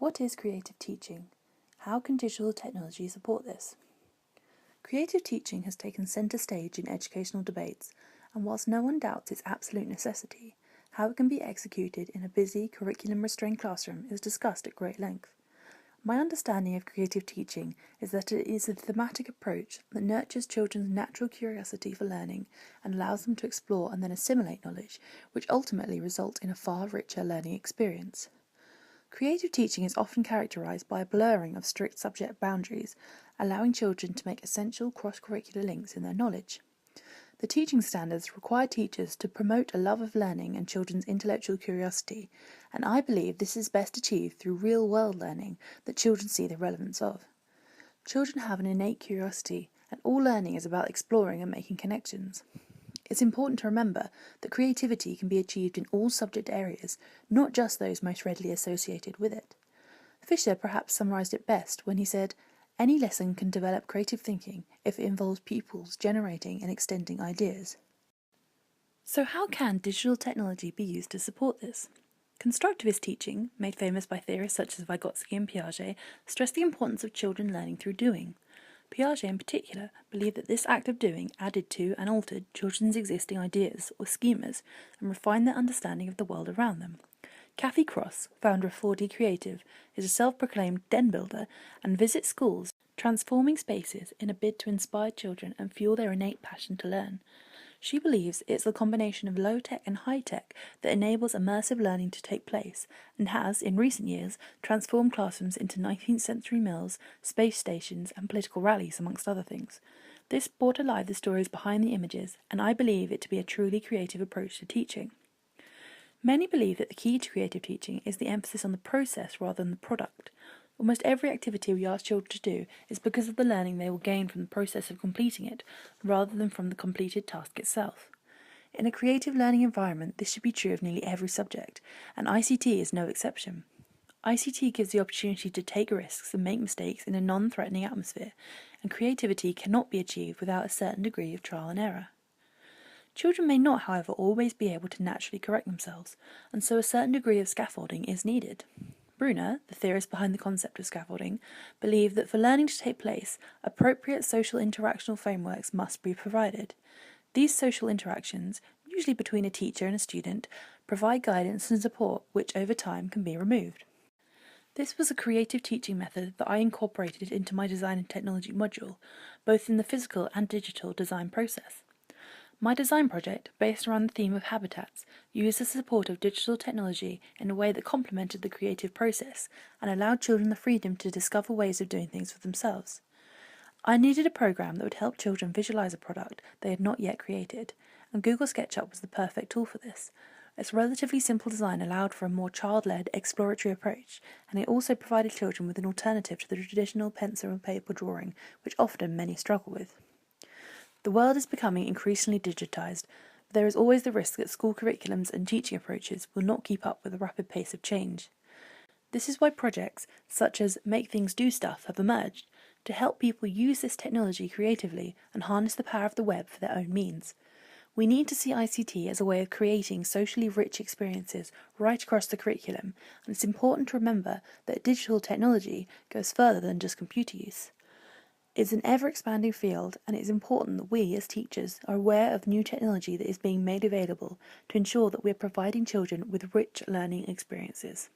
What is creative teaching? How can digital technology support this? Creative teaching has taken centre stage in educational debates, and whilst no one doubts its absolute necessity, how it can be executed in a busy, curriculum-restrained classroom is discussed at great length. My understanding of creative teaching is that it is a thematic approach that nurtures children's natural curiosity for learning and allows them to explore and then assimilate knowledge, which ultimately result in a far richer learning experience. Creative teaching is often characterised by a blurring of strict subject boundaries, allowing children to make essential cross-curricular links in their knowledge. The teaching standards require teachers to promote a love of learning and children's intellectual curiosity, and I believe this is best achieved through real-world learning that children see the relevance of. Children have an innate curiosity, and all learning is about exploring and making connections. It's important to remember that creativity can be achieved in all subject areas, not just those most readily associated with it. Fisher perhaps summarised it best when he said, "Any lesson can develop creative thinking if it involves pupils generating and extending ideas." So how can digital technology be used to support this? Constructivist teaching, made famous by theorists such as Vygotsky and Piaget, stressed the importance of children learning through doing. Piaget in particular believed that this act of doing added to and altered children's existing ideas or schemas and refined their understanding of the world around them. Kathy Cross, founder of 4D Creative, is a self-proclaimed den builder and visits schools, transforming spaces in a bid to inspire children and fuel their innate passion to learn. She believes it's the combination of low-tech and high-tech that enables immersive learning to take place and has, in recent years, transformed classrooms into 19th century mills, space stations and political rallies, amongst other things. This brought alive the stories behind the images, and I believe it to be a truly creative approach to teaching. Many believe that the key to creative teaching is the emphasis on the process rather than the product. Almost every activity we ask children to do is because of the learning they will gain from the process of completing it, rather than from the completed task itself. In a creative learning environment, this should be true of nearly every subject, and ICT is no exception. ICT gives the opportunity to take risks and make mistakes in a non-threatening atmosphere, and creativity cannot be achieved without a certain degree of trial and error. Children may not, however, always be able to naturally correct themselves, and so a certain degree of scaffolding is needed. Brunner, the theorist behind the concept of scaffolding, believed that for learning to take place, appropriate social interactional frameworks must be provided. These social interactions, usually between a teacher and a student, provide guidance and support which over time can be removed. This was a creative teaching method that I incorporated into my design and technology module, both in the physical and digital design process. My design project, based around the theme of habitats, used the support of digital technology in a way that complemented the creative process and allowed children the freedom to discover ways of doing things for themselves. I needed a program that would help children visualize a product they had not yet created, and Google SketchUp was the perfect tool for this. Its relatively simple design allowed for a more child-led, exploratory approach, and it also provided children with an alternative to the traditional pencil and paper drawing, which often many struggle with. The world is becoming increasingly digitised, but there is always the risk that school curriculums and teaching approaches will not keep up with the rapid pace of change. This is why projects such as Make Things Do Stuff have emerged, to help people use this technology creatively and harness the power of the web for their own means. We need to see ICT as a way of creating socially rich experiences right across the curriculum, and it's important to remember that digital technology goes further than just computer use. It's an ever-expanding field, and it is important that we, as teachers, are aware of new technology that is being made available to ensure that we are providing children with rich learning experiences.